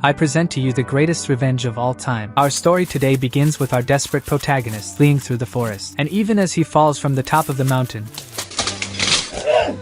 I present to you the greatest revenge of all time. Our story today begins with our desperate protagonist fleeing through the forest. And even as he falls from the top of the mountain,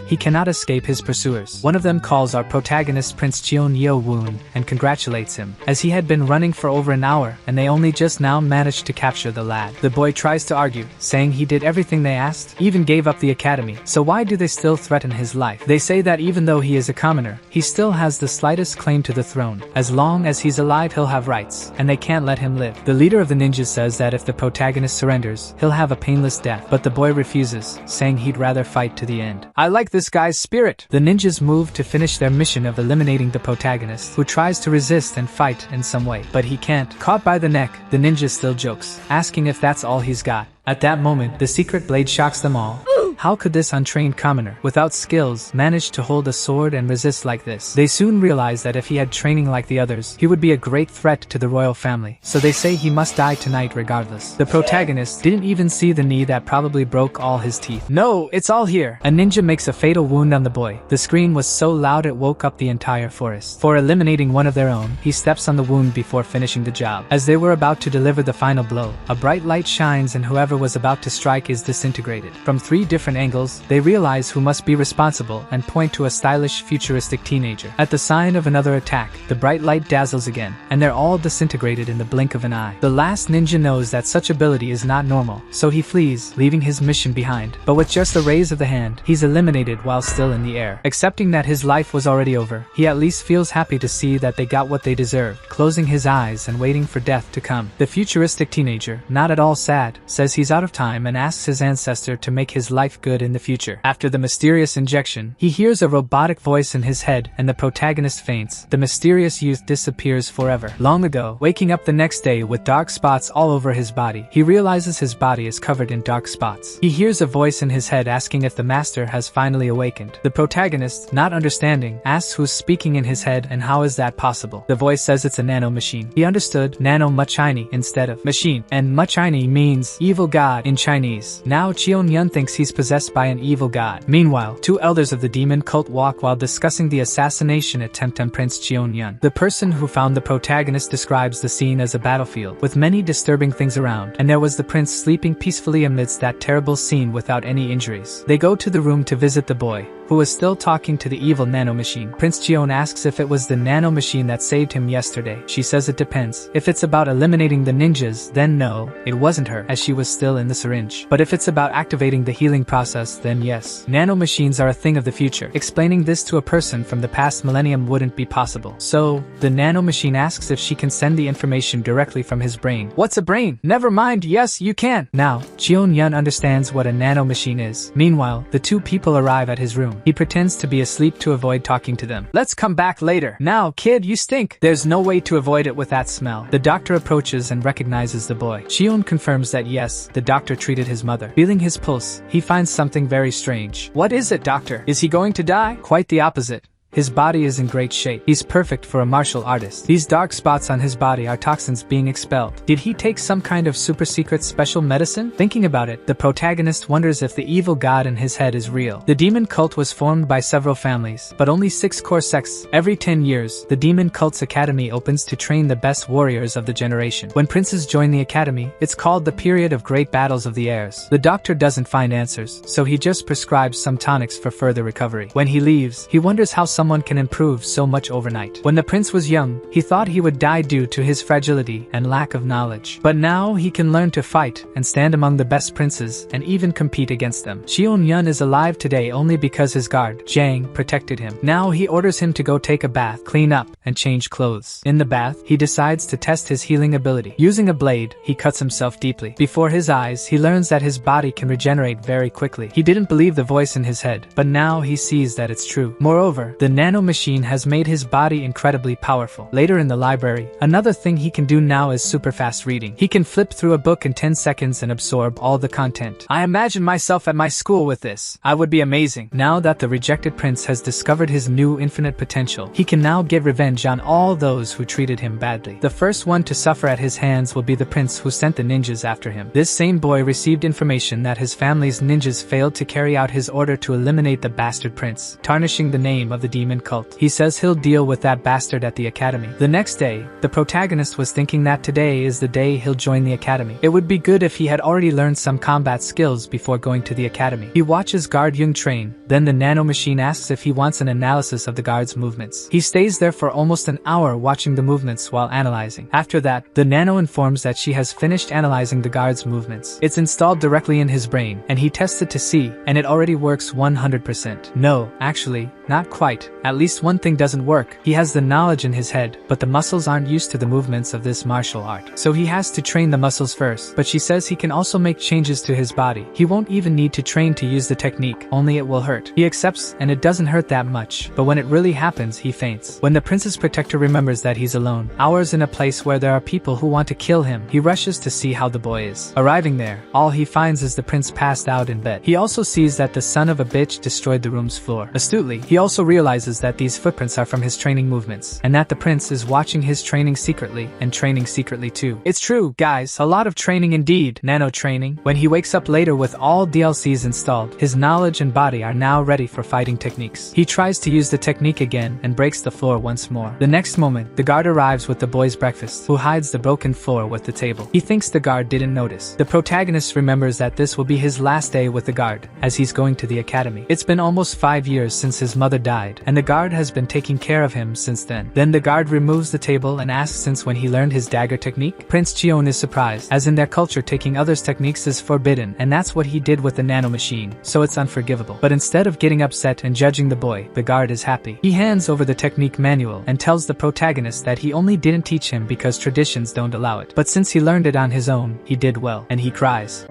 he cannot escape his pursuers. One of them calls our protagonist Prince Cheon Yeo-Woon and congratulates him, as he had been running for over an hour and they only just now managed to capture the lad. The boy tries to argue, saying he did everything they asked, even gave up the academy, so why do they still threaten his life? They say that even though he is a commoner, he still has the slightest claim to the throne. As long as he's alive he'll have rights, and they can't let him live. The leader of the ninjas says that if the protagonist surrenders, he'll have a painless death, but the boy refuses, saying he'd rather fight to the end. I like this guy's spirit. The ninjas move to finish their mission of eliminating the protagonist, who tries to resist and fight in some way, but he can't. Caught by the neck, the ninja still jokes, asking if that's all he's got. At that moment, the secret blade shocks them all. How could this untrained commoner, without skills, manage to hold a sword and resist like this? They soon realize that if he had training like the others, he would be a great threat to the royal family, so they say he must die tonight regardless. The protagonist didn't even see the knee that probably broke all his teeth. No, it's all here! A ninja makes a fatal wound on the boy. The scream was so loud it woke up the entire forest. For eliminating one of their own, he steps on the wound before finishing the job. As they were about to deliver the final blow, a bright light shines and whoever was about to strike is disintegrated. From 3 different angles, they realize who must be responsible and point to a stylish, futuristic teenager. At the sign of another attack, the bright light dazzles again, and they're all disintegrated in the blink of an eye. The last ninja knows that such ability is not normal, so he flees, leaving his mission behind. But with just a raise of the hand, he's eliminated while still in the air. Accepting that his life was already over, he at least feels happy to see that they got what they deserved, closing his eyes and waiting for death to come. The futuristic teenager, not at all sad, says he's out of time and asks his ancestor to make his life good in the future. After the mysterious injection, he hears a robotic voice in his head and the protagonist faints. The mysterious youth disappears forever. Long ago, waking up the next day with dark spots all over his body, he realizes his body is covered in dark spots. He hears a voice in his head asking if the master has finally awakened. The protagonist, not understanding, asks who's speaking in his head and how is that possible. The voice says it's a nano machine. He understood Nano Machine instead of machine, and Machine means evil god in Chinese. Now Cheon Yeo-Woon thinks he's possessed by an evil god. Meanwhile, 2 elders of the demon cult walk while discussing the assassination attempt on Prince Cheon Yeo-Woon. The person who found the protagonist describes the scene as a battlefield, with many disturbing things around, and there was the prince sleeping peacefully amidst that terrible scene without any injuries. They go to the room to visit the boy, who was still talking to the evil nano machine. Prince Cheon asks if it was the nano machine that saved him yesterday. She says it depends. If it's about eliminating the ninjas, then no, it wasn't her, as she was still in the syringe. But if it's about activating the healing process, then yes. Nano machines are a thing of the future. Explaining this to a person from the past millennium wouldn't be possible. So, the nano machine asks if she can send the information directly from his brain. What's a brain? Never mind, yes, you can. Now, Cheon Yeo-Woon understands what a nano machine is. Meanwhile, the 2 people arrive at his room. He pretends to be asleep to avoid talking to them. Let's come back later. Now, kid, you stink. There's no way to avoid it with that smell. The doctor approaches and recognizes the boy. Cheon confirms that yes, the doctor treated his mother. Feeling his pulse, he finds something very strange. What is it, doctor? Is he going to die? Quite the opposite. His body is in great shape. He's perfect for a martial artist. These dark spots on his body are toxins being expelled. Did he take some kind of super secret special medicine? Thinking about it, the protagonist wonders if the evil god in his head is real. The demon cult was formed by several families, but only 6 core sects. Every 10 years, the demon cult's academy opens to train the best warriors of the generation. When princes join the academy, it's called the period of great battles of the heirs. The doctor doesn't find answers, so he just prescribes some tonics for further recovery. When he leaves, he wonders how someone can improve so much overnight. When the prince was young, he thought he would die due to his fragility and lack of knowledge. But now he can learn to fight and stand among the best princes and even compete against them. Cheon Yeo-Woon is alive today only because his guard, Jang, protected him. Now he orders him to go take a bath, clean up, and change clothes. In the bath, he decides to test his healing ability. Using a blade, he cuts himself deeply. Before his eyes, he learns that his body can regenerate very quickly. He didn't believe the voice in his head, but now he sees that it's true. Moreover, the nano machine has made his body incredibly powerful. Later in the library, another thing he can do now is super fast reading. He can flip through a book in 10 seconds and absorb all the content. I imagine myself at my school with this. I would be amazing. Now that the rejected prince has discovered his new infinite potential, he can now get revenge on all those who treated him badly. The first one to suffer at his hands will be the prince who sent the ninjas after him. This same boy received information that his family's ninjas failed to carry out his order to eliminate the bastard prince, tarnishing the name of the demon demon cult. He says he'll deal with that bastard at the academy. The next day, the protagonist was thinking that today is the day he'll join the academy. It would be good if he had already learned some combat skills before going to the academy. He watches guard Young train, then the Nano Machine asks if he wants an analysis of the guard's movements. He stays there for almost an hour watching the movements while analyzing. After that, the Nano informs that she has finished analyzing the guard's movements. It's installed directly in his brain, and he tests it to see, and it already works 100%. No, actually, not quite. At least one thing doesn't work. He has the knowledge in his head, but the muscles aren't used to the movements of this martial art. So he has to train the muscles first, but she says he can also make changes to his body. He won't even need to train to use the technique, only it will hurt. He accepts, and it doesn't hurt that much, but when it really happens, he faints. When the prince's protector remembers that he's alone, hours in a place where there are people who want to kill him, he rushes to see how the boy is. Arriving there, all he finds is the prince passed out in bed. He also sees that the son of a bitch destroyed the room's floor. Astutely, he also realizes that these footprints are from his training movements, and that the prince is watching his training secretly, and training secretly too. It's true, guys, a lot of training indeed, nano training. When he wakes up later with all DLCs installed, his knowledge and body are now ready for fighting techniques. He tries to use the technique again and breaks the floor once more. The next moment, the guard arrives with the boy's breakfast, who hides the broken floor with the table. He thinks the guard didn't notice. The protagonist remembers that this will be his last day with the guard, as he's going to the academy. It's been almost 5 years since his mother died, and the guard has been taking care of him since then. Then the guard removes the table and asks since when he learned his dagger technique. Prince Cheon is surprised, as in their culture taking others' techniques is forbidden, and that's what he did with the Nano Machine, so it's unforgivable. But instead of getting upset and judging the boy, the guard is happy. He hands over the technique manual and tells the protagonist that he only didn't teach him because traditions don't allow it. But since he learned it on his own, he did well, and he cries.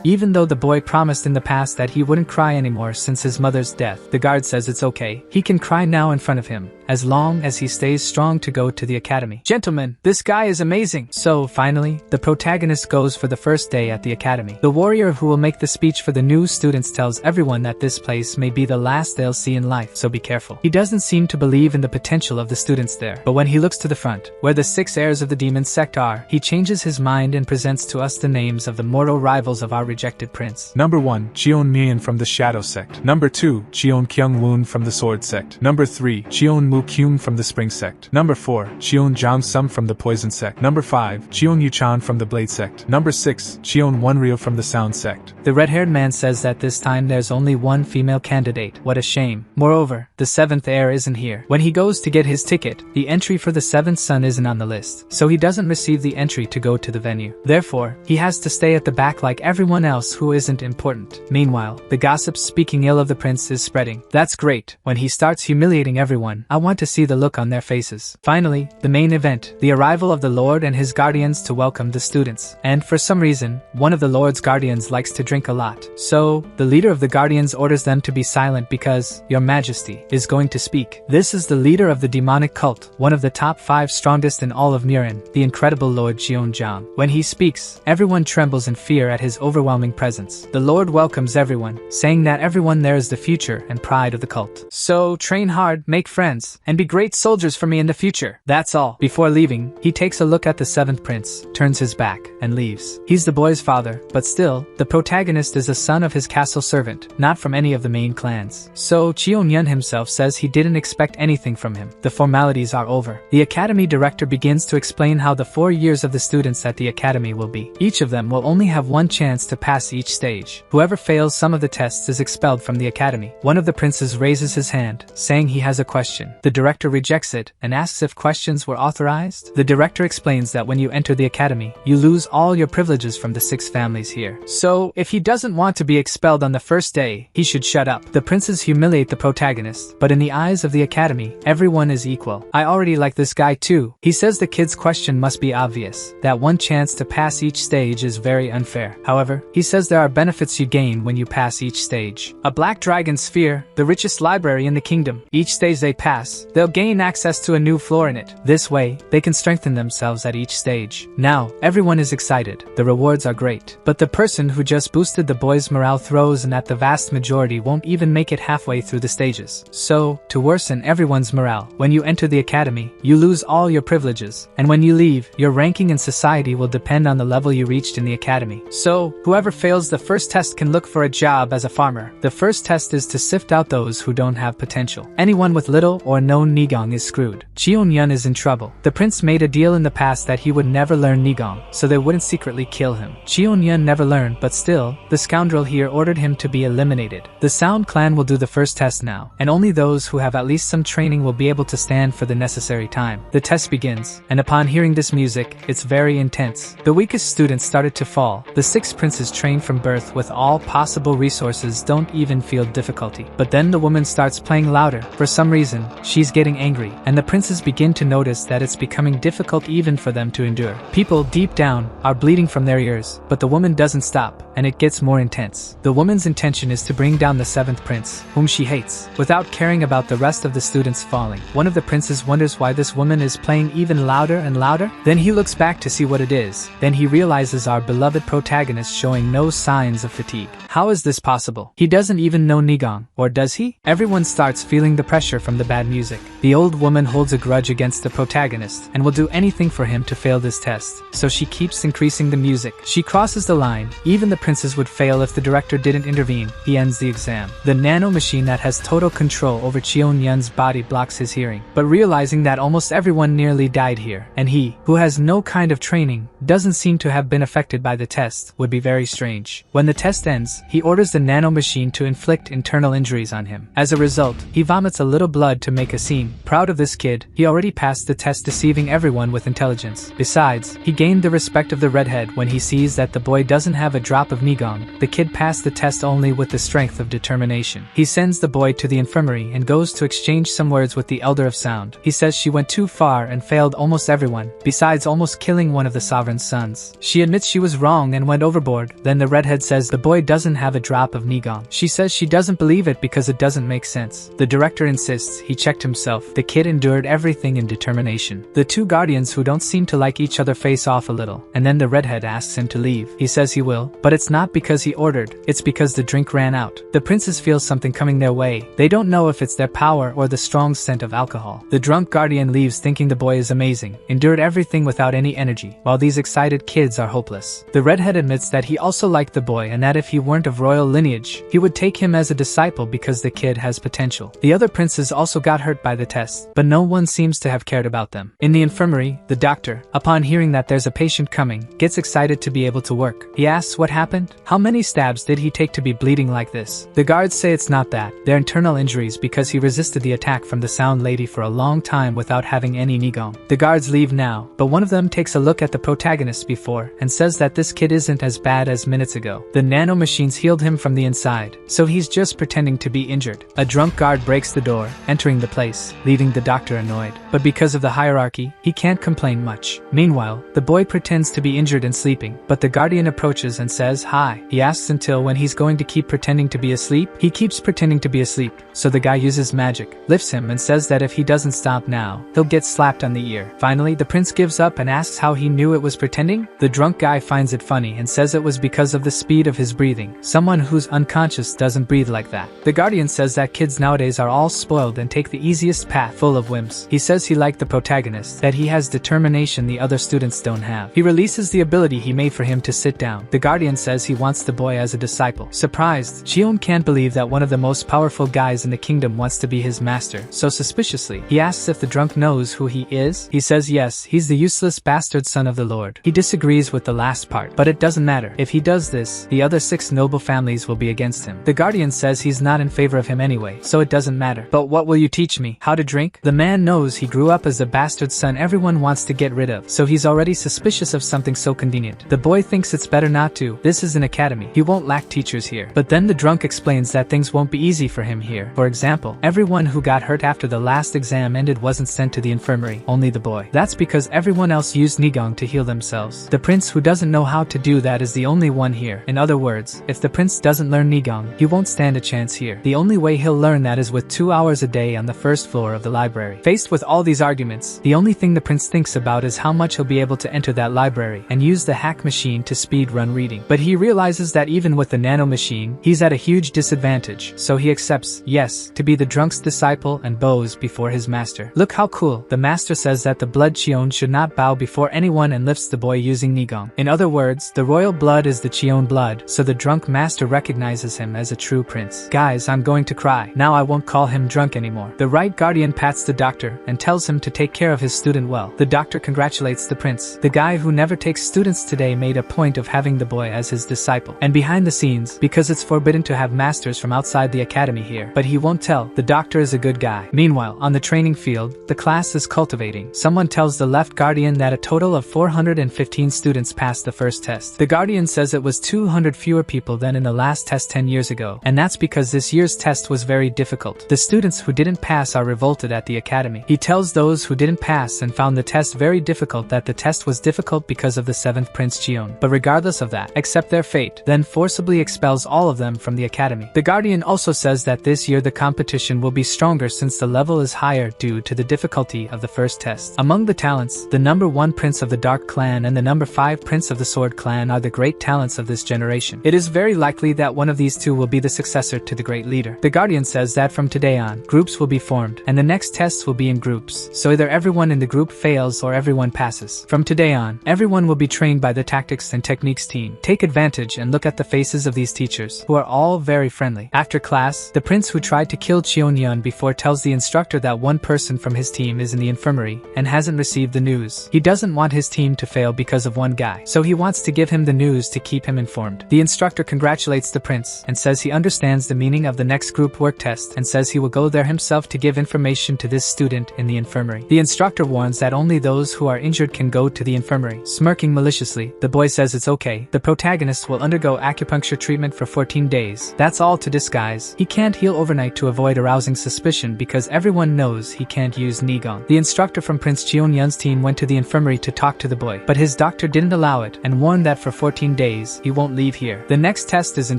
Even though the boy promised in the past that he wouldn't cry anymore since his mother's death, the guard says it's okay. He can cry now in front of him, as long as he stays strong to go to the academy. Gentlemen, this guy is amazing. So, finally, the protagonist goes for the first day at the academy. The warrior who will make the speech for the new students tells everyone that this place may be the last they'll see in life, so be careful. He doesn't seem to believe in the potential of the students there, but when he looks to the front, where the 6 heirs of the demon sect are, he changes his mind and presents to us the names of the mortal rivals of our rejected prince. Number 1, Cheon Yeo-Woon from the Shadow sect. Number 2, Cheon Yeo-Woon from the Sword sect. Number 3, Cheon Moo-kyung from the Spring sect. Number 4, Cheon Jang-sum from the Poison sect. Number 5, Cheon Yu-chan from the Blade sect. Number 6, Cheon Won-ryo from the Sound sect. The red-haired man says that this time there's only one female candidate. What a shame. Moreover, the 7th heir isn't here. When he goes to get his ticket, the entry for the 7th son isn't on the list, so he doesn't receive the entry to go to the venue. Therefore, he has to stay at the back like everyone else who isn't important. Meanwhile, the gossip speaking ill of the prince is spreading. That's great. When he starts humiliating everyone, I want to see the look on their faces. Finally, the main event, the arrival of the Lord and his guardians to welcome the students. And for some reason, one of the Lord's guardians likes to drink a lot. So, the leader of the guardians orders them to be silent because, Your Majesty, is going to speak. This is the leader of the demonic cult, one of the top 5 strongest in all of Murin, the incredible Lord Cheon Jang. When he speaks, everyone trembles in fear at his overwhelming presence. The Lord welcomes everyone, saying that everyone there is the future and pride of the cult. So, train hard, make friends, and be great soldiers for me in the future. That's all. Before leaving, he takes a look at the 7th prince, turns his back, and leaves. He's the boy's father, but still, the protagonist is a son of his castle servant, not from any of the main clans. So, Cheon Yun himself says he didn't expect anything from him. The formalities are over. The academy director begins to explain how the 4 years of the students at the academy will be. Each of them will only have one chance to pass each stage. Whoever fails some of the tests is expelled from the academy. One of the princes raises his hand, saying he has a question. The director rejects it and asks if questions were authorized. The director explains that when you enter the academy, you lose all your privileges from the 6 families here. So, if he doesn't want to be expelled on the first day, he should shut up. The princes humiliate the protagonist, but in the eyes of the academy, everyone is equal. I already like this guy too. He says the kid's question must be obvious, that one chance to pass each stage is very unfair. However, he says there are benefits you gain when you pass each stage. A black dragon sphere, the richest library in the kingdom. Each stage they pass, they'll gain access to a new floor in it. This way, they can strengthen themselves at each stage. Now, everyone is excited. The rewards are great. But the person who just boosted the boys' morale throws and that the vast majority won't even make it halfway through the stages. So, to worsen everyone's morale, when you enter the academy, you lose all your privileges. And when you leave, your ranking in society will depend on the level you reached in the academy. So, whoever Whoever fails the first test can look for a job as a farmer. The first test is to sift out those who don't have potential. Anyone with little or no Nigong is screwed. Cheon Yeo-Woon is in trouble. The prince made a deal in the past that he would never learn Nigong, so they wouldn't secretly kill him. Cheon Yeo-Woon never learned, but still, the scoundrel here ordered him to be eliminated. The Sound clan will do the first test now, and only those who have at least some training will be able to stand for the necessary time. The test begins, and upon hearing this music, it's very intense. The weakest students started to fall. The 6 princes trained from birth with all possible resources don't even feel difficulty. But then the woman starts playing louder. For some reason, she's getting angry, and the princes begin to notice that it's becoming difficult even for them to endure. People deep down are bleeding from their ears, but the woman doesn't stop, and it gets more intense. The woman's intention is to bring down the 7th prince, whom she hates, without caring about the rest of the students falling. One of the princes wonders why this woman is playing even louder and louder. Then he looks back to see what it is. Then he realizes our beloved protagonist showing no signs of fatigue. How is this possible? He doesn't even know Nigong, or does he? Everyone starts feeling the pressure from the bad music. The old woman holds a grudge against the protagonist and will do anything for him to fail this test, so she keeps increasing the music. She crosses the line. Even the princes would fail if the director didn't intervene. He ends the exam. The Nano Machine that has total control over Cheon Yeo-Woon's body blocks his hearing, but realizing that almost everyone nearly died here, and he, who has no kind of training, doesn't seem to have been affected by the test, would be very strange. When the test ends, he orders the Nano Machine to inflict internal injuries on him. As a result, he vomits a little blood to make a scene. Proud of this kid, he already passed the test, deceiving everyone with intelligence. Besides, he gained the respect of the redhead when he sees that the boy doesn't have a drop of Nigong. The kid passed the test only with the strength of determination. He sends the boy to the infirmary and goes to exchange some words with the Elder of Sound. He says she went too far and failed almost everyone, besides almost killing one of the sovereign's sons. She admits she was wrong and went overboard. Then the redhead says the boy doesn't have a drop of Nigong. She says she doesn't believe it because it doesn't make sense. The director insists he checked himself. The kid endured everything in determination. The 2 guardians who don't seem to like each other face off a little, and then the redhead asks him to leave. He says he will, but it's not because he ordered, it's because the drink ran out. The princes feel something coming their way. They don't know if it's their power or the strong scent of alcohol. The drunk guardian leaves thinking the boy is amazing, endured everything without any energy, while these excited kids are hopeless. The redhead admits that he also liked the boy and that if he weren't of royal lineage, he would take him as a disciple because the kid has potential. The other princes also got hurt by the test, but no one seems to have cared about them. In the infirmary, the doctor, upon hearing that there's a patient coming, gets excited to be able to work. He asks what happened. How many stabs did he take to be bleeding like this? The guards say it's not that. They're internal injuries because he resisted the attack from the Sound Lady for a long time without having any Nigong. The guards leave now, but one of them takes a look at the protagonist before and says that this kid isn't as bad as minutes ago. The Nano Machines healed him from the inside, so he's just pretending to be injured. A drunk guard breaks the door, entering the place, leaving the doctor annoyed. But because of the hierarchy, he can't complain much. Meanwhile, the boy pretends to be injured and sleeping, but the guardian approaches and says hi. He asks until when he's going to keep pretending to be asleep. He keeps pretending to be asleep, so the guy uses magic, lifts him and says that if he doesn't stop now, he'll get slapped on the ear. Finally, the prince gives up and asks how he knew it was pretending. The drunk guy finds it funny and says it was because of the speed of his breathing. Someone who's unconscious doesn't breathe like that. The guardian says that kids nowadays are all spoiled and take the easiest path, full of whims. He says he liked the protagonist, that he has determination the other students don't have. He releases the ability he made for him to sit down. The guardian says he wants the boy as a disciple. Surprised, Cheon can't believe that one of the most powerful guys in the kingdom wants to be his master, so suspiciously, he asks if the drunk knows who he is. He says yes, he's the useless bastard son of the Lord. He disagrees with the last part, but it doesn't matter. If he does this, the other 6 noble families will be against him. The guardian says he's not in favor of him anyway, so it doesn't matter. But what will you teach me? How to drink? The man knows he grew up as the bastard son everyone wants to get rid of, so he's already suspicious of something so convenient. The boy thinks it's better not to. This is an academy. He won't lack teachers here. But then the drunk explains that things won't be easy for him here. For example, everyone who got hurt after the last exam ended wasn't sent to the infirmary, only the boy. That's because everyone else used Nigong to heal themselves. The prince who doesn't know how to do that is the only one here. In other words, if the prince doesn't learn Nigong, he won't stand a chance here. The only way he'll learn that is with 2 hours a day on the first floor of the library. Faced with all these arguments, the only thing the prince thinks about is how much he'll be able to enter that library and use the hack machine to speed run reading. But he realizes that even with the Nano Machine, he's at a huge disadvantage, so he accepts, yes, to be the drunk's disciple and bows before his master. Look how cool. The master says that the blood Cheon should not bow before anyone and lifts the boy using Nigong. In other words, the royal blood is the Cheon blood, so the drunk master recognizes him as a true prince. Guys, I'm going to cry. Now I won't call him drunk anymore. The right guardian pats the doctor and tells him to take care of his student well. The doctor congratulates the prince. The guy who never takes students today made a point of having the boy as his disciple. And behind the scenes, because it's forbidden to have masters from outside the academy here, but he won't tell, the doctor is a good guy. Meanwhile, on the training field, the class is cultivating. Someone tells the left guardian that a total of 415 students passed the first test. The guardian says it was 200 fewer people than in the last test 10 years ago, and that's because this year's test was very difficult. The students who didn't pass are revolted at the academy. He tells those who didn't pass and found the test very difficult that the test was difficult because of the 7th Prince Cheon. But regardless of that, accept their fate, then forcibly expels all of them from the academy. The guardian also says that this year the competition will be stronger since the level is higher due to the difficulty of the first test. Among the talents, the number 1 Prince of the Dark Clan and the number 5 Prince of the Sword Clan are the great talents of this generation. It is very likely that one of these two will be the successor to the great leader. The guardian says that from today on, groups will be formed, and the next tests will be in groups, so either everyone in the group fails or everyone passes. From today on, everyone will be trained by the tactics and techniques team. Take advantage and look at the faces of these teachers, who are all very friendly. After class, the prince who tried to kill Cheon Yeo-Woon before tells the instructor that one person from his team is in the infirmary and hasn't received the news. He doesn't want his team to fail because of one guy, so he wants to give him the news to keep him informed. The instructor congratulates the prince and says he understands the meaning of the next group work test and says he will go there himself to give information to this student in the infirmary. The instructor warns that only those who are injured can go to the infirmary. Smirking maliciously, the boy says it's okay. The protagonist will undergo acupuncture treatment for 14 days. That's all to disguise. He can't heal overnight to avoid arousing suspicion because everyone knows he can't use Nigong. The instructor from Prince Cheon Yeo-Woon's team went to the infirmary to talk to the boy, but his doctor didn't allow it and warned that for 14 days, he won't leave here. The next test is in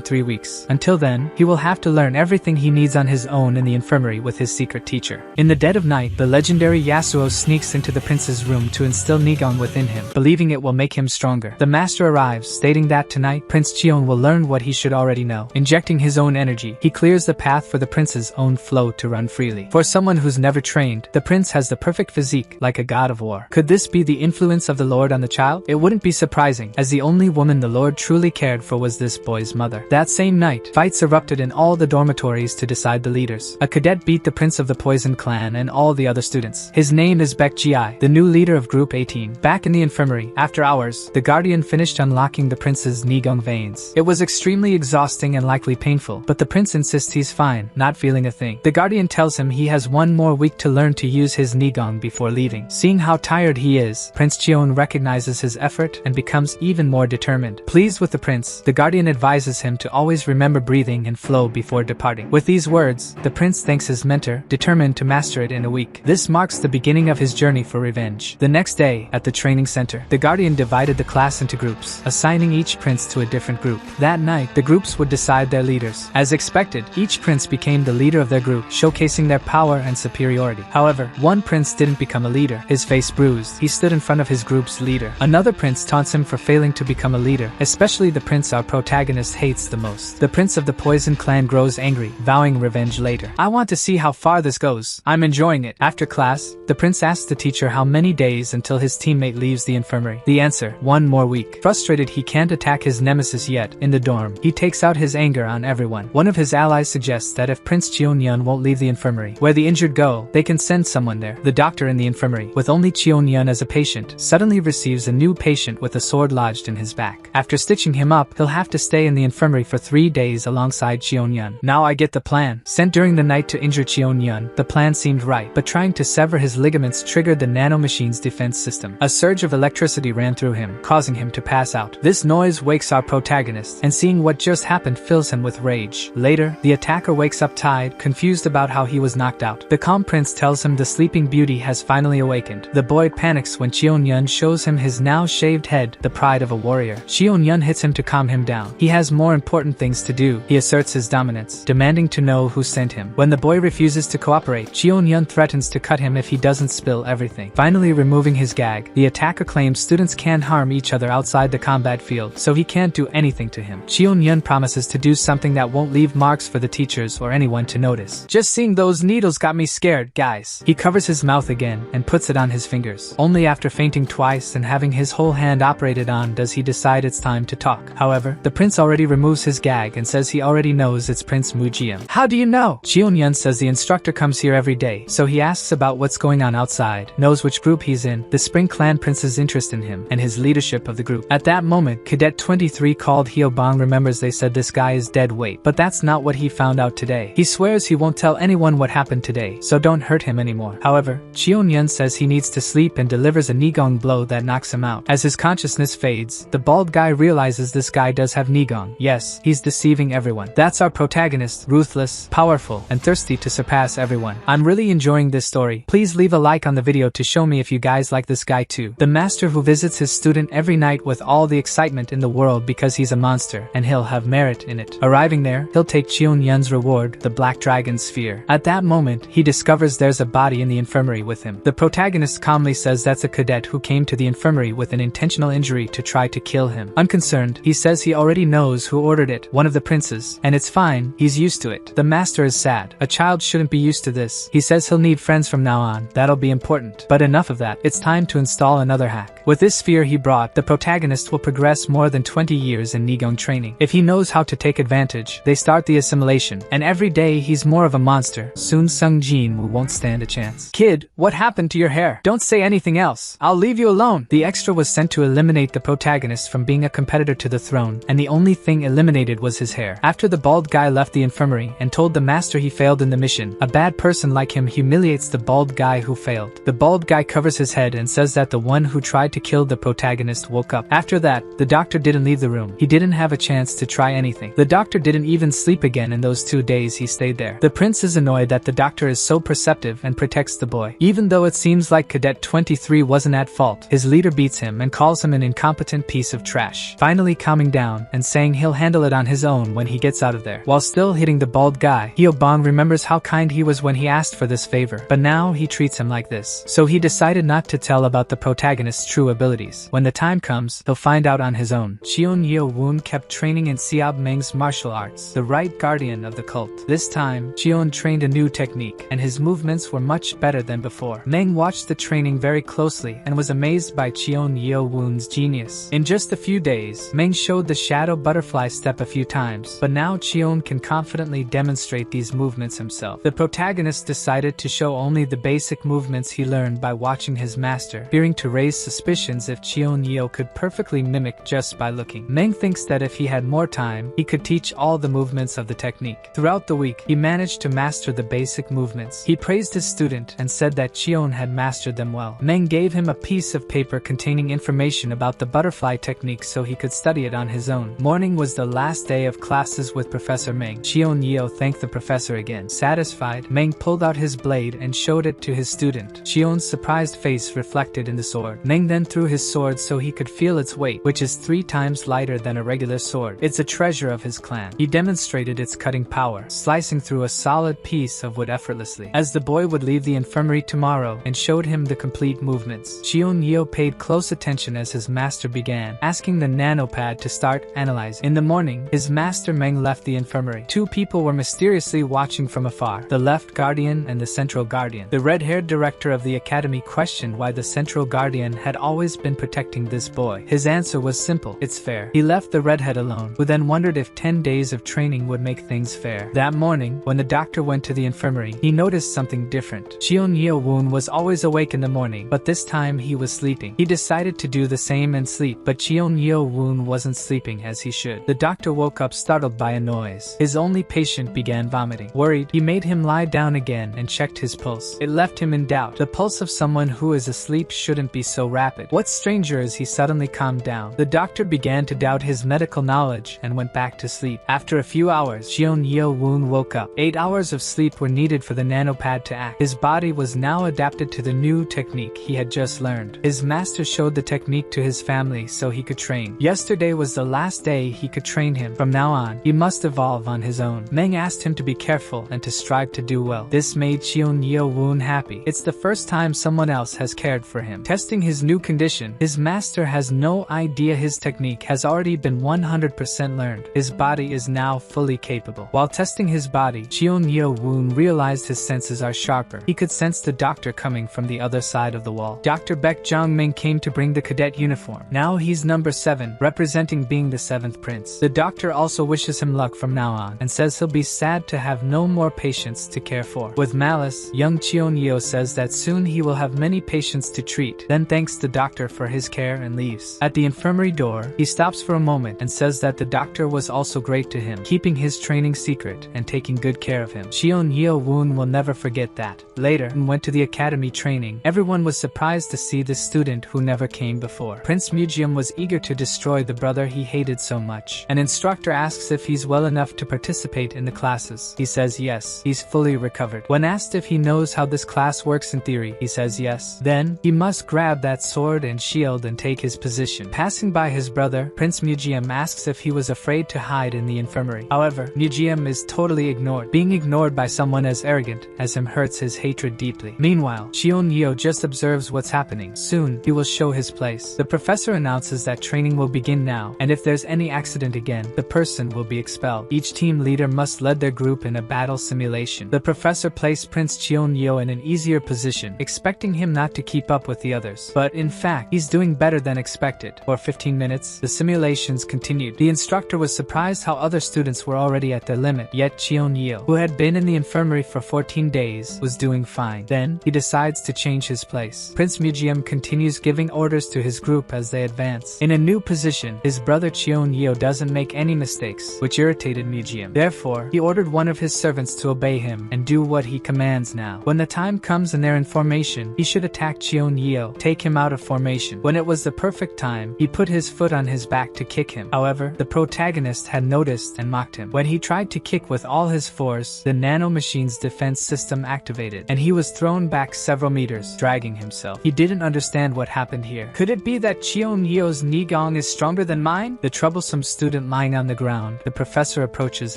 3 weeks. Until then, he will have to learn everything he needs on his own in the infirmary with his secret teacher. In the dead of night, the legendary Yasuo sneaks into the prince's room to instill Nigong within him, believing it will make him stronger. The master arrives, stating that tonight, Prince Cheon will learn what he should already know. Injecting his own energy, he clears the path for the prince's own flow to run freely. For someone who's never trained, the prince has the perfect physique, like a god of war. Could this be the influence of the Lord on the child? It wouldn't be surprising, as the only woman the Lord truly cared for was this boy's mother. That same night, fights erupted in all the dormitories to decide the leaders. A cadet beat the prince of the Poison Clan and all the other students. His name is Baek Ji, the new leader of Group 18. Back in the infirmary, after hours, the guardian finished unlocking the prince's Nigong veins. It was extremely exhausting and likely painful, but the prince insists he's fine, not feeling a thing. The guardian tells him he has 1 more week to learn to use his Nigong before leaving. Seeing how tired he is, Prince Cheon recognizes his effort and becomes even more determined. Pleased with the prince, the guardian advises him to always remember breathing and flow before departing. With these words, the prince thanks his mentor, determined to master it in a week. This marks the beginning of his journey for revenge. The next day, at the training center, the guardian divided the class into groups, assigning each prince to a different group. That night, the groups would decide their leaders. As expected, each prince became the leader of their group, showcasing their power and superiority. However, one prince didn't become a leader. His face bruised. He stood in front of his group's leader. Another prince taunts him for failing to become a leader, especially the prince our protagonist hates the most. The prince of the Poison Clan grows angry, vowing revenge later. I want to see how far this goes. I'm enjoying it. After class, the prince asks the teacher how many days until his teammate leaves the infirmary. The answer, 1 more week. Frustrated he can't attack his nemesis yet, in the dorm, he takes out his anger on everyone. One of his allies suggests that if Prince Cheon Yeo-Woon won't leave the infirmary, where the injured go, they can send someone there. The doctor in the infirmary, with only Cheon Yeo-Woon as a patient, suddenly receives a new patient with a sword lodged in his back. After stitching him up, he'll have to stay in the infirmary for 3 days alongside Cheon Yeo-Woon. Now I get the plan. Sent during the night to injure Cheon Yeo-Woon, the plan seemed right, but trying to sever his ligaments triggered the Nano Machine's defense system. A surge of electricity ran through him, causing him to pass out. This noise wakes our protagonist, and seeing what just happened fills him with rage. Later, the attacker wakes up tired, confused about how he was knocked out. The calm prince tells him the sleeping beauty has finally awakened. The boy panics when Cheon Yeo-Woon shows him his now shaved head, the pride of a warrior. Cheon Yeo-Woon hits him to calm him down. He has more important things to do. He asserts his dominance, demanding to know who sent him. When the boy refuses to cooperate, Cheon Yeo-Woon threatens to cut him if he doesn't spill everything. Finally removing his gag, the attacker claims students can harm each other outside the combat field, so he can't do anything to him. Cheon Yeo-Woon promises to do something that won't leave marks for the teachers or anyone to notice. Just seeing those needles got me scared, guys. He covers his mouth again and puts it on his fingers. Only after fainting twice and having his whole hand operated on does he decide it's time to talk. However, the prince already removes his gag and says he already knows it's Prince Mujiam. How do you know? Cheon Yun says the instructor comes here every day, so he asks about what's going on outside, knows which group he's in, the Spring Clan Prince's interest in him, and his leadership of the group. At that moment, Cadet 23 called Hyobang remembers they said this guy is dead weight, but that's not what he found out today. He swears he won't tell anyone what happened today, so don't hurt him anymore. However, Cheon Yun says he needs to sleep and delivers a Nigong blow that knocks him out. As his consciousness fades, the bald guy realizes this guy does have Nigong. Yes, he's deceiving everyone. That's our protagonist, ruthless, powerful, and thirsty to surpass everyone. I'm really enjoying this story. Please leave a like on the video to show me if you guys like this guy too. The master who visits his student every night with all the excitement in the world because he's a monster, and he'll have merit in it. Arriving there, he'll take Cheon Yun's reward, the Black Dragon Sphere. At that moment, he discovers there's a body in the infirmary with him. The protagonist calmly says that's a cadet who came to the infirmary with an intentional injury to try to kill him. Unconcerned, he says he already knows who ordered it, one of the princes, and it's fine, he's used to it. The master is sad. A child shouldn't be used to this. He says he'll need friends from now on, that'll be important. But enough of that, it's time to install another hack. With this sphere he brought, the protagonist will progress more than 20 years in Nigong training. If he knows how to take advantage, they start the assimilation, and every day he's more of a monster. Soon Sung Jin won't stand a chance. Kid, what happened to your hair? Don't say anything else. I'll leave you alone. The extra was sent to eliminate the protagonist from being a competitor to the throne, and the only thing eliminated was his hair. After the bald guy left the infirmary and told the master he failed in the mission, a bad person like him humiliates the bald guy who failed. The bald guy covers his head and says that the one who tried to kill the protagonist woke up. After that, the doctor didn't leave the room. He didn't have a chance to try anything. The doctor didn't even sleep again in those 2 days he stayed there. The prince is annoyed that the doctor is so perceptive and protects the boy. Even though it seems like Cadet 23 wasn't at fault, his leader beats him and calls him an incompetent piece of trash. Finally calming down and saying he'll handle it on his own when he gets out of there. While still hitting the bald guy, Hyobang remembers how kind he was when he asked for this favor, but now he treats him like this. So he decided not to tell about the protagonist's true abilities. When the time comes, he'll find out on his own. Cheon Yeo-Woon kept training in Siab Meng's martial arts, the right guardian of the cult. This time, Cheon trained a new technique, and his movements were much better than before. Meng watched the training very closely and was amazed by Cheon Yeo-Woon's genius. In just a few days, Meng showed the shadow butterfly step a few times, but now Cheon can confidently demonstrate these movements himself. The protagonist decided to show only the basic movements he learned by watching his master, fearing to raise suspicions if Cheon Yeo could perfectly mimic just by looking. Meng thinks that if he had more time, he could teach all the movements of the technique. Throughout the week, he managed to master the basic movements. He praised his student and said that Cheon had mastered them well. Meng gave him a piece of paper containing information about the butterfly technique so he could study it on his own. Morning was the last day of classes with Professor Meng. Cheon Yeo thanked the professor again. Satisfied, Meng pulled out his blade and showed it to his student. Cheon's surprised face reflected in the sword. Meng then threw his sword so he could feel its weight, which is 3 times lighter than a regular sword. It's a treasure of his clan. He demonstrated its cutting power, slicing through a solid piece of wood effortlessly. As the boy would leave the infirmary tomorrow and showed him the complete movements, Cheon Yeo paid close attention as his master began, asking the nanopad to start analyzing. In the morning, his master Meng left the infirmary. 2 people were mysteriously watching from afar, the left guardian and the central guardian. The red-haired director of the academy questioned why the central guardian had always been protecting this boy. His answer was simple: it's fair. He left the redhead alone, who then wondered if 10 days of training would make things fair. That morning, when the doctor went to the infirmary, he noticed something different. Cheon Yeo-Woon was always awake in the morning, but this time he was sleeping. He decided to do the same and sleep, but Cheon Yeo-Woon wasn't sleeping as he should. The doctor woke up startled by a noise. His only patient began vomiting. Worried, he made him lie down again and checked his pulse. It left him in doubt. The pulse of someone who is asleep shouldn't be so rapid. What's stranger is he suddenly calmed down. The doctor began to doubt his medical knowledge and went back to sleep. After a few hours, Cheon Yeo-Woon woke up. 8 hours of sleep were needed for the nanopad to act. His body was now adapted to the new technique he had just learned. His master showed the technique to his family so he could train. Yesterday was the last day he could train him. From now on, he must evolve on his own. Meng asked him to be careful and to strive to do well. This made Cheon Yeo-Woon happy. It's the first time someone else has cared for him. Testing his new condition, his master has no idea his technique has already been 100% learned. His body is now fully capable. While testing his body, Cheon Yeo-Woon realized his senses are sharper. He could sense the doctor coming from the other side of the wall. Dr. Baek Jong-min came to bring the cadet uniform. Now he's number 7 7, representing being the 7th prince. The doctor also wishes him luck from now on, and says he'll be sad to have no more patients to care for. With malice, young Cheon Yeo says that soon he will have many patients to treat, then thanks the doctor for his care and leaves. At the infirmary door, he stops for a moment and says that the doctor was also great to him, keeping his training secret and taking good care of him. Cheon Yeo-Woon will never forget that. Later, and went to the academy training. Everyone was surprised to see this student who never came before. Prince Mujeom was eager to destroy the brother he hated so much. An instructor asks if he's well enough to participate in the classes. He says yes, he's fully recovered. When asked if he knows how this class works in theory, he says yes. Then, he must grab that sword and shield and take his position. Passing by his brother, Prince Mujeom asks if he was afraid to hide in the infirmary. However, Mujeom is totally ignored. Being ignored by someone as arrogant as him hurts his hatred deeply. Meanwhile, Cheon Yeo just observes what's happening. Soon, he will show his place. The professor announces that training will begin now, and if there's any accident again, the person will be expelled. Each team leader must lead their group in a battle simulation. The professor placed Prince Cheon Yeo in an easier position, expecting him not to keep up with the others. But in fact, he's doing better than expected. For 15 minutes, the simulations continued. The instructor was surprised how other students were already at their limit, yet Cheon Yeo, who had been in the infirmary for 14 days, was doing fine. Then, he decides to change his place. Prince Mujeom continues giving orders to his group as they advance. In a new position, his brother Cheon Yeo doesn't make any mistakes, which irritated Mujeom. Therefore, he ordered one of his servants to obey him and do what he commands now. When the time comes and they're in formation, he should attack Cheon Yeo, take him out of formation. When it was the perfect time, he put his foot on his back to kick him. However, the protagonist had noticed and mocked him. When he tried to kick with all his force, the Nano Machine's defense system activated, and he was thrown back several meters, dragging himself. He didn't understand what happened here. Could it be that Cheon Yeo's Nigong is stronger than mine? The troublesome student lying on the ground, the professor approaches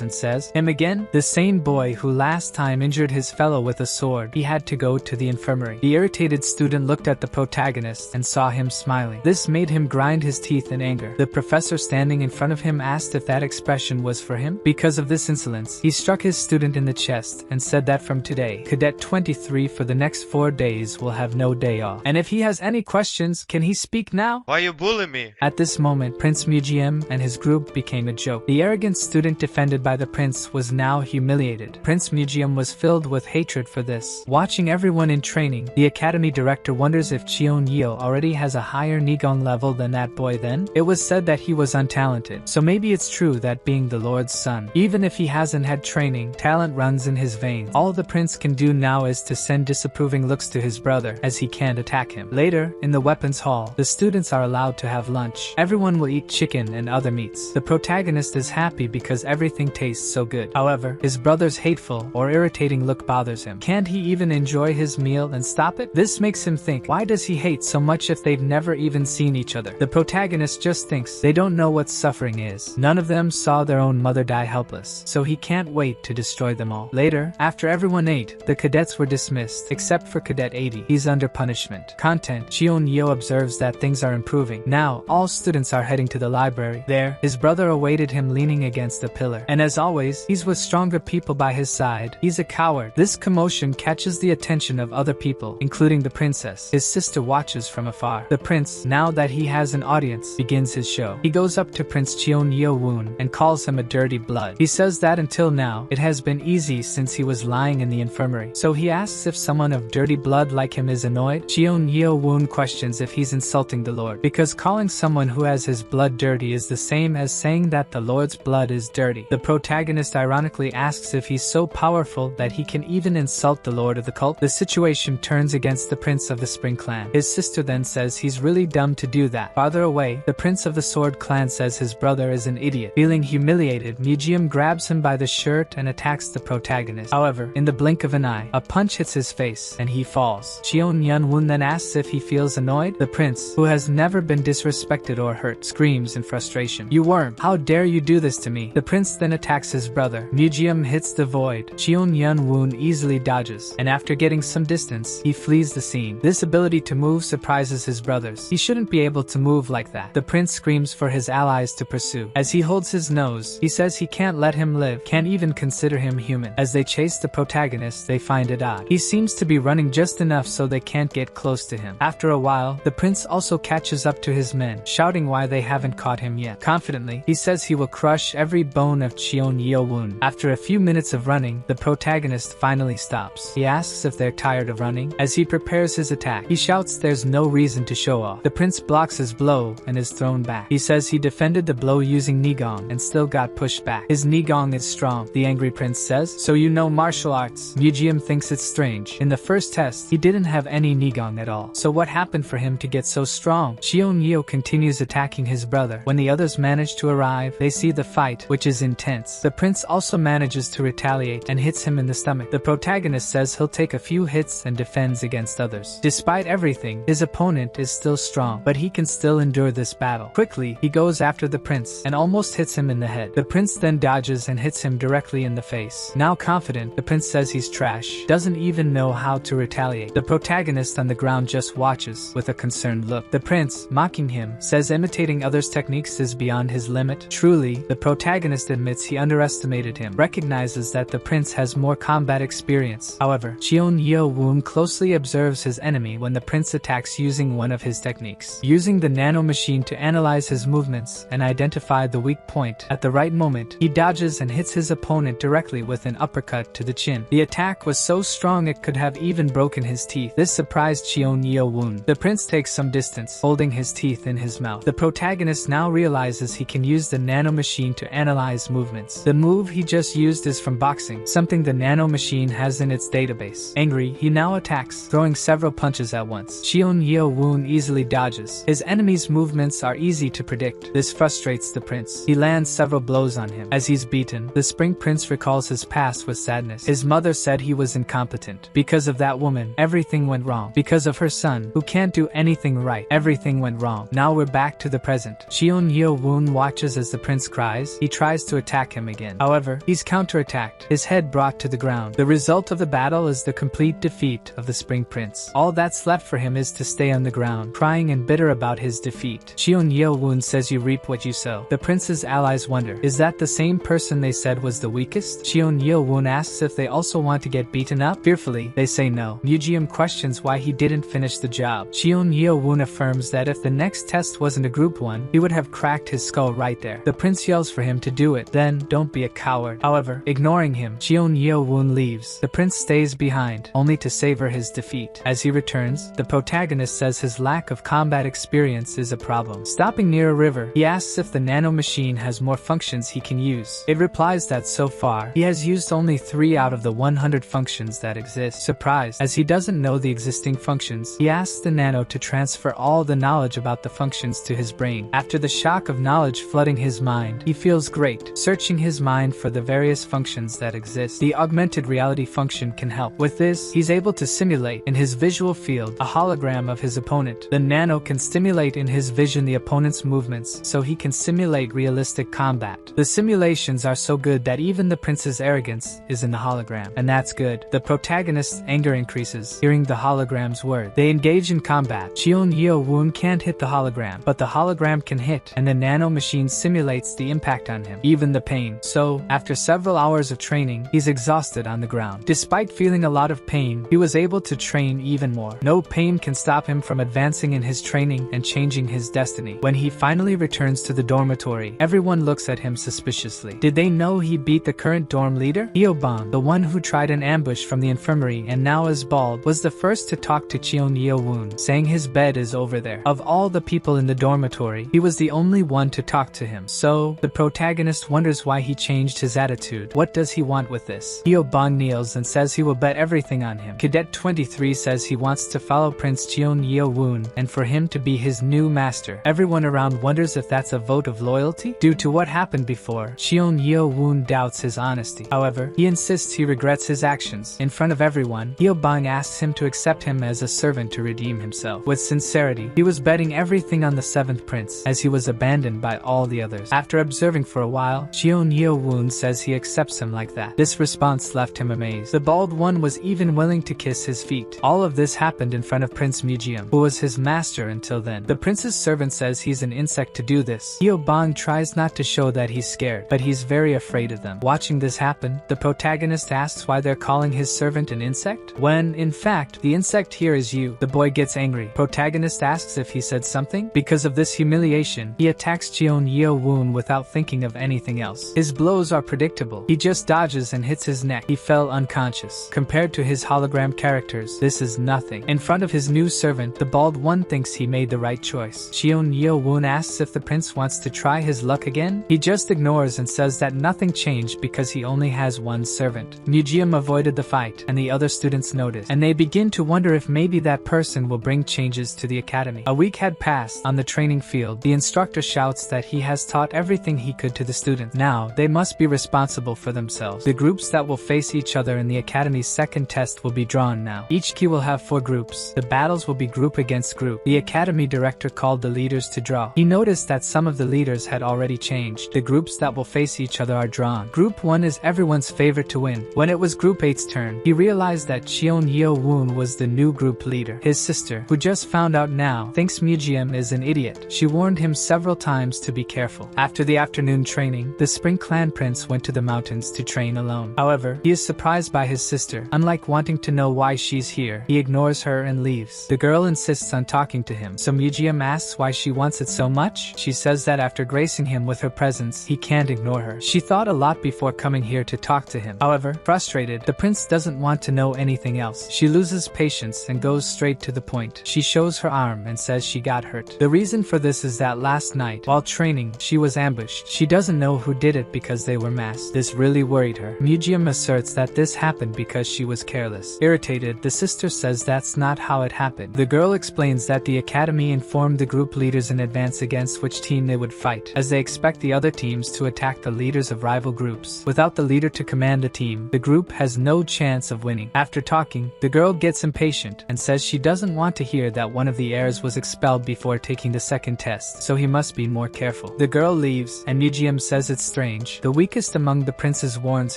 and says, "Him again? The same boy who last time injured his fellow with a sword. He had to go to the infirmary." The irritated student looked at the protagonist and saw him smiling. This made him grind his teeth in anger. The professor standing in front of him asked if that expression was for him. Because of this insolence, he struck his student in the chest and said that from today, Cadet 23 for the next 4 days will have no day off. And if he has any questions, can he speak now? Why you bully me? At this moment, Prince Mujeom and his group became a joke. The arrogant student defended by the prince was now humiliated. Prince Mujeom was filled with hatred for this. Watching everyone in training, the academy director wonders if Cheon Yeo already has a higher Nigong level than that boy then. It was said that he was untalented, so maybe it's true that being the Lord's son, even if he hasn't had training, talent runs in his veins. All the prince can do now is to send disapproving looks to his brother, as he can't attack him. Later, in the weapons hall, the students are allowed to have lunch. Everyone will eat chicken and other meats. The protagonist is happy because everything tastes so good. However, his brother's hateful or irritating look bothers him. Can't he even enjoy his meal and stop it? This makes him think, why does he hate so much if they've never even seen each other? The protagonist just thinks they don't know what suffering is. None of them saw their own mother die helpless, so he can't wait to destroy them all. Later, after everyone ate, the cadets were dismissed, except for Cadet 80. He's under punishment. Content: Cheon Yeo observes that things are improving. Now, all students are heading to the library. There, his brother awaited him leaning against a pillar. And as always, he's with stronger people by his side. He's a coward. This commotion catches the attention of other people, including the princess. His sister watches from afar. The prince, now that he has an audience, begins his show. He goes up to Prince Cheon Yeo-Woon and calls him a dirty blood. He says that until now, it has been easy since he was lying in the infirmary. So he asks if someone of dirty blood like him is annoyed. Cheon Yeo-Woon questions if he's insulting the Lord, because calling someone who has his blood dirty is the same as saying that the Lord's blood is dirty. The protagonist ironically asks if he's so powerful that he can even insult the Lord of the cult. The situation turns against the Prince of the Spring Clan. His sister then says he's really dumb to do that. Farther away, the Prince of the Sword Clan says his brother is an idiot. Feeling humiliated, Mujeom grabs him by the shirt and attacks the protagonist. However, in the blink of an eye, a punch hits his face and he falls. Cheon Yeo-Woon then asks if he feels annoyed. The prince, who has never been disrespected or hurt, screams in frustration, "You worm! How dare you do this to me?" The prince then attacks his brother. Mujeom hits the void. Cheon Yeo-Woon easily dodges, and after getting some distance, he flees the scene. This ability to move surprises his brothers. He shouldn't be able to move like that. The prince screams for his allies to pursue. As he holds his nose, he says he can't let him live, can't even consider him human. As they chase the protagonist, they find it odd. He seems to be running just enough so they can't get close to him. After a while, the prince also catches up to his men, shouting why they haven't caught him yet. Confidently, he says he will crush every bone of Cheon Yeo-Woon. After a few minutes of running, the protagonist finally stops. He asks if they're tired of running. As he prepares his attack, he shouts there's no reason to show off. The prince blocks his blow and is thrown back. He says he defended the blow using Nigong and still got pushed back. His Nigong is strong, the angry prince says. So you know martial arts. Museum thinks it's strange. In the first test, he didn't have any Nigong at all. So what happened for him to get so strong? Cheon Yeo continues attacking his brother. When the others manage to arrive, they see the fight, which is intense. The prince also manages to retaliate and hits him in the stomach. The protagonist says he'll take a few hits and defends against others. Despite everything, his opponent is still strong, but he can still endure this battle. Quickly, he goes after the prince and almost hits him in the head. The prince then dodges and hits him directly in the face. Now confident, the prince says he's trash, doesn't even know how to retaliate. The protagonist on the ground just watches with a concerned look. The prince, mocking him, says imitating others' techniques is beyond his limit. Truly, the protagonist admits he underestimated him, recognizes that the prince has more combat experience. However, Cheon Yeo-Woon closely observes his enemy when the prince attacks using one of his techniques. Using the Nano Machine to analyze his movements and identify the weak point, at the right moment, he dodges and hits his opponent directly with an uppercut to the chin. The attack was so strong it could have even broken his teeth. This surprised Cheon Yeo-Woon. The prince takes some distance, holding his teeth in his mouth. The protagonist now realizes he can use the Nano Machine to analyze movements. The move he just used is from boxing, something the Nano Machine has in its database. Angry, he now attacks, throwing several punches at once. Cheon Yeo-Woon easily dodges. His enemy's movements are easy to predict. This frustrates the prince. He lands several blows on him. As he's beaten, the Spring Prince recalls his past with sadness. His mother said he was incompetent. Because of that woman, everything went wrong. Because of her son, who can't do anything right, everything went wrong. Now we're back to the present. Cheon Yeo-Woon watches as the prince cries. He tries to attack him again. However, he's counterattacked, his head brought to the ground. The result of the battle is the complete defeat of the Spring Prince. All that's left for him is to stay on the ground, crying and bitter about his defeat. Cheon Yeo-Woon says you reap what you sow. The prince's allies wonder, is that the same person they said was the weakest? Cheon Yeo-Woon asks if they also want to get beaten up. Fearfully, they say no. Museum questions why he didn't finish the job. Cheon Yeo-Woon affirms that if the next test wasn't a group one, he would have cracked his skull right there. The prince yells for him to do it. Then, don't be a coward. However, ignoring him, Cheon Yeo-Woon leaves. The prince stays behind, only to savor his defeat. As he returns, the protagonist says his lack of combat experience is a problem. Stopping near a river, he asks if the Nano Machine has more functions he can use. It replies that so far, he has used only 3 out of the 100 functions that exist. Surprised, as he doesn't know the existing functions, he asks the Nano to transfer all the knowledge about the functions to his brain. After the shock of knowledge flooding his mind, he feels great. Searching his mind for the various functions that exist, the augmented reality function can help. With this, he's able to simulate, in his visual field, a hologram of his opponent. The Nano can stimulate in his vision the opponent's movements, so he can simulate realistic combat. The simulations are so good that even the prince's arrogance is in the hologram, and that's good. The protagonist's anger increases, hearing the hologram's word. They engage in combat. Cheon Yeo-Woon can't hit the hologram, but the hologram can hit, and the Nano Machine simulates the impact on him, even the pain. So, after several hours of training, he's exhausted on the ground. Despite feeling a lot of pain, he was able to train even more. No pain can stop him from advancing in his training and changing his destiny. When he finally returns to the dormitory, everyone looks at him suspiciously. Did they know he beat the current dorm leader? Hyo-bong, the one who tried an ambush from the infirmary and now is bald, was the first to talk to Cheon Yeo-Woon, saying his bed is over there. Of all the people in the dormitory, he was the only one to talk to him. So, the protagonist wonders why he changed his attitude. What does he want with this? Hyo-bong kneels and says he will bet everything on him. Cadet 23 says he wants to follow Prince Cheon Yeo-Woon and for him to be his new master. Everyone around wonders if that's a vote of loyalty? Due to what happened before, Cheon Yeo-Woon doubts his honesty. However, he insists he regrets his actions. In front of everyone, Hyo-bong asks him to accept him as a servant to redeem himself. With sincerity, he was betting everything on the 7th prince, as he was abandoned by all the others. After observing for a while, Cheon Yeo-Woon says he accepts him like that. This response left him amazed. The bald one was even willing to kiss his feet. All of this happened in front of Prince Museum, who was his master until then. The prince's servant says he's an insect to do this. Hyo-bong tries not to show that he's scared, but he's very afraid of them. Watching this happen, the protagonist asks why they're calling his servant an insect, when, in fact, the insect here is you. The boy gets angry. Protagonist asks if he said something, because Because of this humiliation, he attacks Cheon Yeo-Woon without thinking of anything else. His blows are predictable. He just dodges and hits his neck. He fell unconscious. Compared to his hologram characters, this is nothing. In front of his new servant, the bald one thinks he made the right choice. Cheon Yeo-Woon asks if the prince wants to try his luck again. He just ignores and says that nothing changed because he only has one servant. Museum avoided the fight, and the other students notice, and they begin to wonder if maybe that person will bring changes to the academy. A week had passed. On the training field, the instructor shouts that he has taught everything he could to the students. Now, they must be responsible for themselves. The groups that will face each other in the academy's second test will be drawn now. Each key will have 4 groups. The battles will be group against group. The academy director called the leaders to draw. He noticed that some of the leaders had already changed. The groups that will face each other are drawn. Group 1 is everyone's favorite to win. When it was Group 8's turn, he realized that Cheon Yeo-Woon was the new group leader. His sister, who just found out now, thinks Museum is an idiot. She warned him several times to be careful. After the afternoon training, the Spring Clan Prince went to the mountains to train alone. However, he is surprised by his sister. Unlike wanting to know why she's here, he ignores her and leaves. The girl insists on talking to him, so Museum asks why she wants it so much. She says that after gracing him with her presence, he can't ignore her. She thought a lot before coming here to talk to him. However, frustrated, the prince doesn't want to know anything else. She loses patience and goes straight to the point. She shows her arm and says she got hurt. The reason for this is that last night, while training, she was ambushed. She doesn't know who did it because they were masked. This really worried her. Museum asserts that this happened because she was careless. Irritated, the sister says that's not how it happened. The girl explains that the academy informed the group leaders in advance against which team they would fight, as they expect the other teams to attack the leaders of rival groups. Without the leader to command a team, the group has no chance of winning. After talking, the girl gets impatient and says she doesn't want to hear that one of the heirs was expelled before taking the second test, so he must be more careful. The girl leaves, and Museum says it's strange. The weakest among the princes warns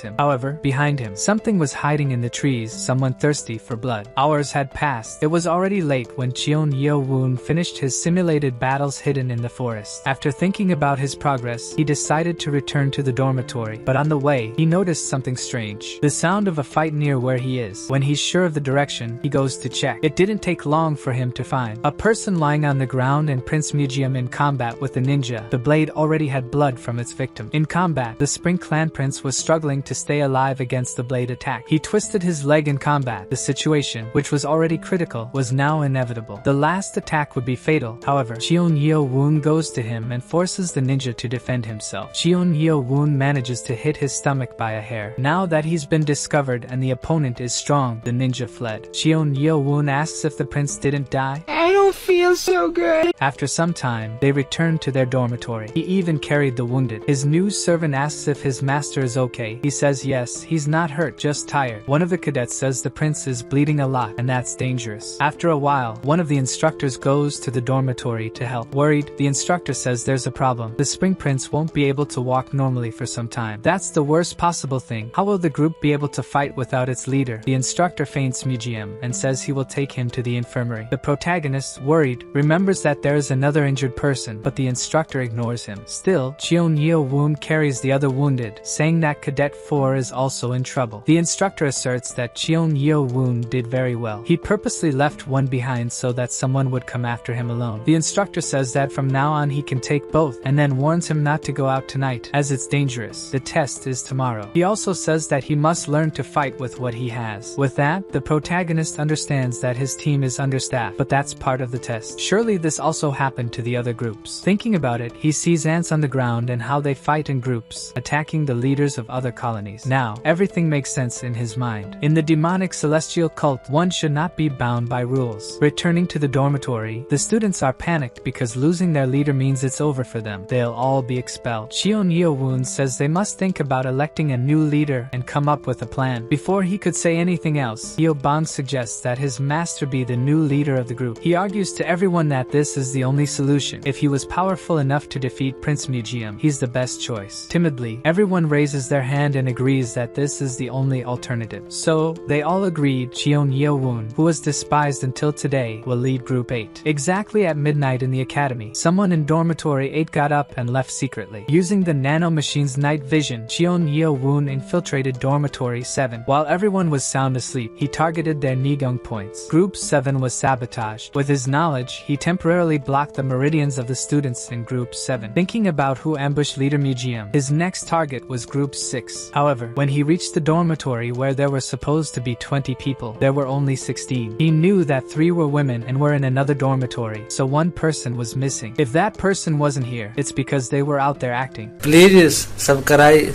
him. However, behind him, something was hiding in the trees, someone thirsty for blood. Hours had passed. It was already late when Cheon Yeo-Woon finished his simulated battles hidden in the forest. After thinking about his progress, he decided to return to the dormitory, but on the way, he noticed something strange. The sound of a fight near where he is. When he's sure of the direction, he goes to check. It didn't take long for him to find a person lying on the ground and Prince Museum in combat with the ninja. The blade already had blood from its victim. In combat, the Spring Clan Prince was struggling to stay alive against the blade attack. He twisted his leg in combat. The situation, which was already critical, was now inevitable. The last attack would be fatal. However, Cheon Yeo-Woon goes to him and forces the ninja to defend himself. Cheon Yeo-Woon manages to hit his stomach by a hair. Now that he's been discovered and the opponent is strong, the ninja fled. Cheon Yeo-Woon asks if the prince didn't die. I don't feel so good. After some time, they return to their dormitory. He even carried the wounded. His new servant asks if his master is okay. He says yes, he's not hurt, just tired. One of the cadets says the prince is bleeding a lot, and that's dangerous. After a while, one of the instructors goes to the dormitory to help. Worried, the instructor says there's a problem. The Spring Prince won't be able to walk normally for some time. That's the worst possible thing. How will the group be able to fight without its leader? The instructor faints Museum and says he will take him to the infirmary. The protagonist, worried, remembers that there is another injured person, but the instructor ignores him. Still, Cheon Yeo-Woon carries the other wounded, saying that Cadet 4 is also in trouble. The instructor asserts that Cheon Yeo-Woon did very well. He purposely left one behind so that someone would come after him alone. The instructor says that from now on he can take both, and then warns him not to go out tonight, as it's dangerous. The test is tomorrow. He also says that he must learn to fight with what he has. With that, the protagonist understands that his team is understaffed, but that's part of the test. Surely this also happened to the other groups. Thinking about it, he sees ants on the ground and how they fight in groups, attacking the leaders of other colonies. Now, everything makes sense in his mind. In the demonic celestial cult, one should not be bound by rules. Returning to the dormitory, the students are panicked because losing their leader means it's over for them. They'll all be expelled. Cheon Yeo-Woon says they must think about electing a new leader and come up with a plan. Before he could say anything else, Yeo-Bong suggests that his master be the new leader of the group. He argues to everyone that this is the only solution. If he was powerful enough to defeat Prince Museum, he's the best choice. Timidly, everyone raises their hand and agrees that this is the only alternative. So, they all agreed Cheon Yeo-Woon, who was despised until today, will lead Group 8. Exactly at midnight in the academy, someone in Dormitory 8 got up and left secretly. Using the Nano Machine's night vision, Cheon Yeo-Woon infiltrated Dormitory 7. While everyone was sound asleep, he targeted their Nigong points. Group 7 was sabotaged. With his knowledge, bench, he temporarily blocked the meridians of the students in Group 7. Thinking about who ambushed Leader Museum, his next target was Group 6. However, when he reached the dormitory where there were supposed to be 20 people, there were only 16. He knew that 3 were women and were in another dormitory, so one person was missing. If that person wasn't here, it's because they were out there acting. Please subscribe.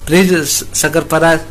Please subscribe.